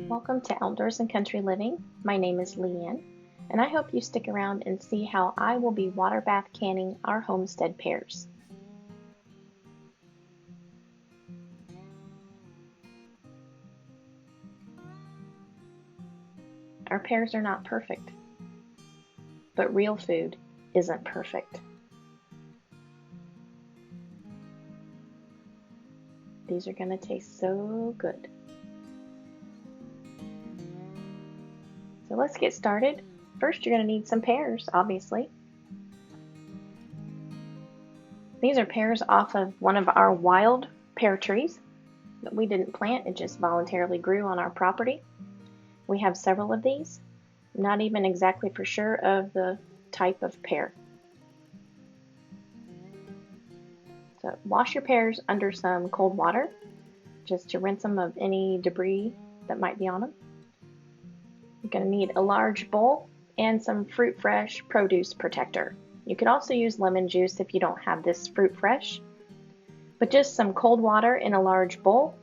Welcome to Outdoors and Country Living. My name is Leanne, and I hope you stick around and see how I will be water bath canning our homestead pears. Our pears are not perfect, but real food isn't perfect. These are going to taste so good. So let's get started. First, you're going to need some pears, obviously. These are pears off of one of our wild pear trees that we didn't plant. It just voluntarily grew on our property. We have several of these. I'm not even exactly for sure of the type of pear. So wash your pears under some cold water just to rinse them of any debris that might be on them. You're going to need a large bowl and some Fruit Fresh produce protector. You could also use lemon juice if you don't have this Fruit Fresh, but just some cold water in a large bowl.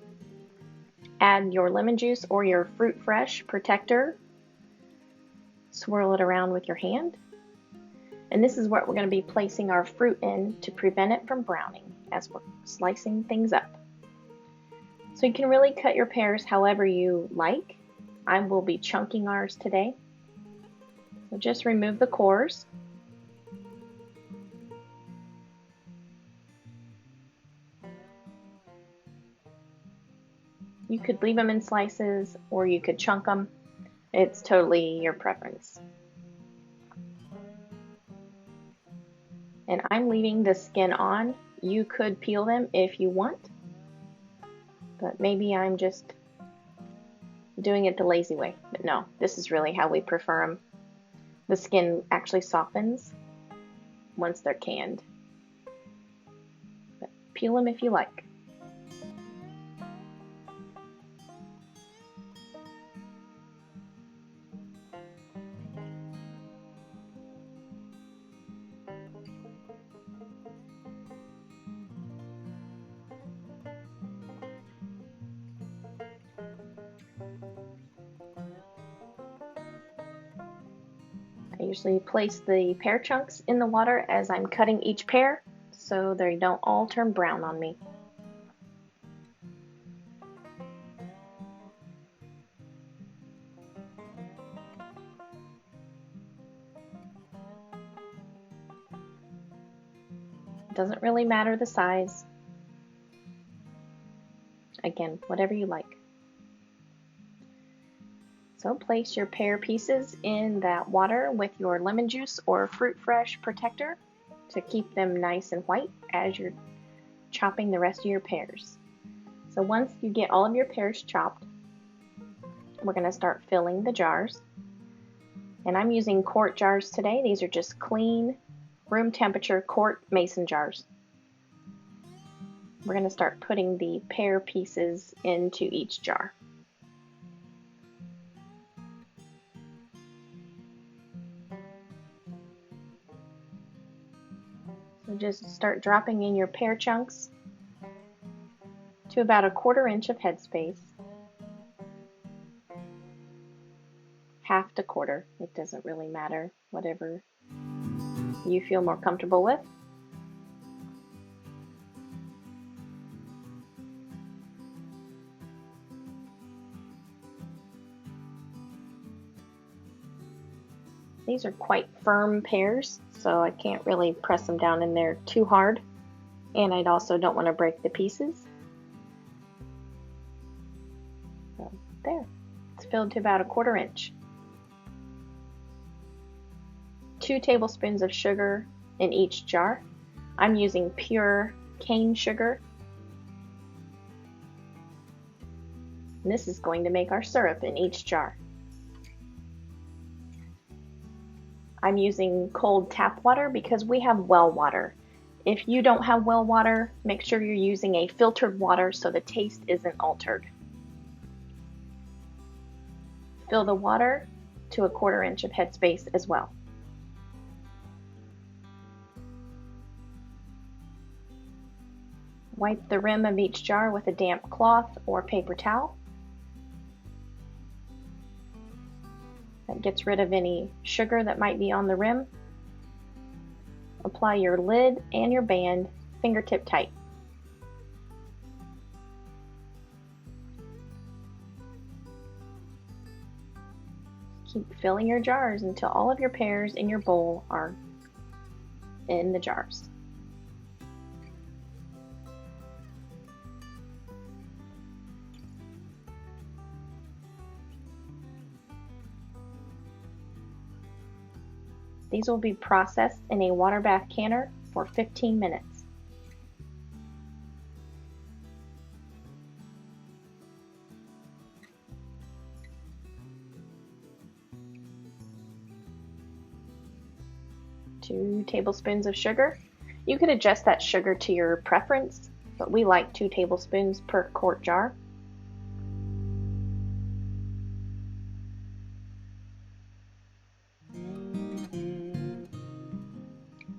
Add your lemon juice or your Fruit Fresh protector. Swirl it around with your hand. And this is what we're going to be placing our fruit in to prevent it from browning as we're slicing things up. So you can really cut your pears however you like. I will be chunking ours today. So just remove the cores. You could leave them in slices or you could chunk them. It's totally your preference. And I'm leaving the skin on. You could peel them if you want, but maybe I'm just doing it the lazy way. But no, this is really how we prefer them. The skin actually softens once they're canned. But peel them if you like. I usually place the pear chunks in the water as I'm cutting each pear so they don't all turn brown on me. It doesn't really matter the size. Again, whatever you like. So place your pear pieces in that water with your lemon juice or Fruit Fresh protector to keep them nice and white as you're chopping the rest of your pears. So once you get all of your pears chopped, we're going to start filling the jars. And I'm using quart jars today. These are just clean, room temperature quart mason jars. We're going to start putting the pear pieces into each jar. So just start dropping in your pear chunks to about 1/4 inch of headspace. Half to quarter, it doesn't really matter, whatever you feel more comfortable with. These are quite firm pears, so I can't really press them down in there too hard, and I also don't want to break the pieces. So there, it's filled to about 1/4 inch. 2 tablespoons of sugar in each jar. I'm using pure cane sugar. And this is going to make our syrup in each jar. I'm using cold tap water because we have well water. If you don't have well water, make sure you're using a filtered water so the taste isn't altered. Fill the water to 1/4 inch of headspace as well. Wipe the rim of each jar with a damp cloth or paper towel. That gets rid of any sugar that might be on the rim. Apply your lid and your band fingertip tight. Keep filling your jars until all of your pears in your bowl are in the jars. These will be processed in a water bath canner for 15 minutes. Two tablespoons of sugar. You could adjust that sugar to your preference, but we like 2 tablespoons per quart jar.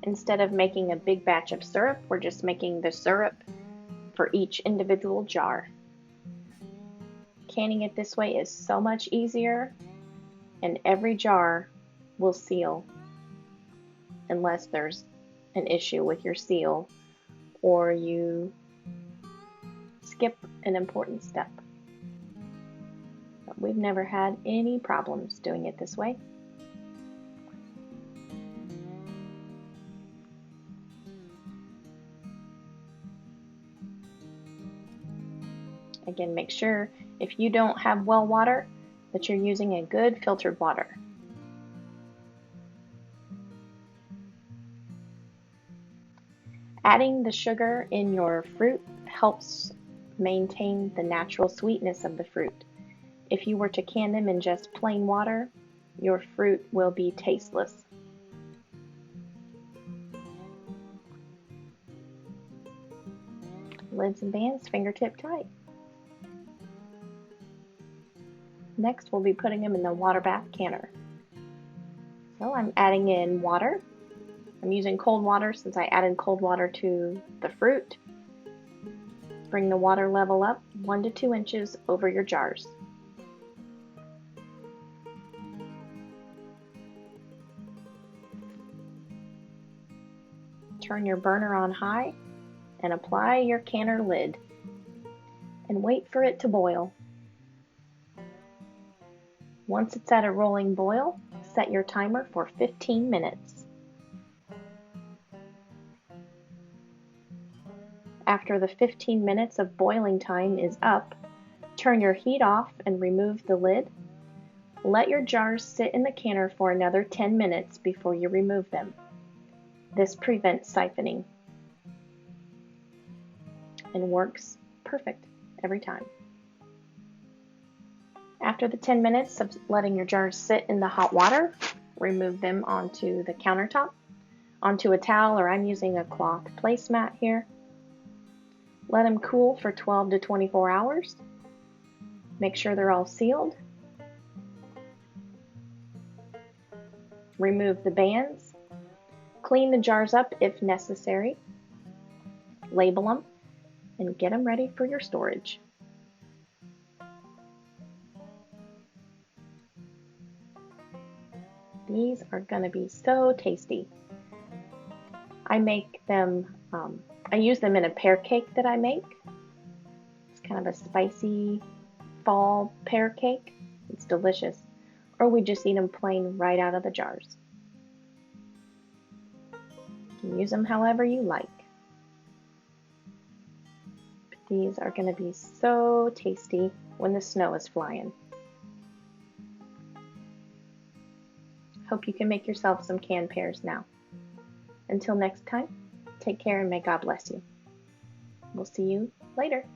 Instead of making a big batch of syrup, we're just making the syrup for each individual jar. Canning it this way is so much easier, and every jar will seal unless there's an issue with your seal or you skip an important step. But we've never had any problems doing it this way. Again, make sure if you don't have well water that you're using a good filtered water. Adding the sugar in your fruit helps maintain the natural sweetness of the fruit. If you were to can them in just plain water, your fruit will be tasteless. Lids and bands fingertip tight. Next, we'll be putting them in the water bath canner. So I'm adding in water. I'm using cold water since I added cold water to the fruit. Bring the water level up 1 to 2 inches over your jars. Turn your burner on high and apply your canner lid and wait for it to boil. Once it's at a rolling boil, set your timer for 15 minutes. After the 15 minutes of boiling time is up, turn your heat off and remove the lid. Let your jars sit in the canner for another 10 minutes before you remove them. This prevents siphoning and works perfect every time. After the 10 minutes of letting your jars sit in the hot water, remove them onto the countertop, onto a towel, or I'm using a cloth placemat here. Let them cool for 12 to 24 hours. Make sure they're all sealed. Remove the bands. Clean the jars up if necessary. Label them and get them ready for your storage. These are going to be so tasty. I make them, I use them in a pear cake that I make. It's kind of a spicy fall pear cake. It's delicious. Or we just eat them plain right out of the jars. You can use them however you like. But these are going to be so tasty when the snow is flying. Hope you can make yourself some canned pears now. Until next time, take care and may God bless you. We'll see you later.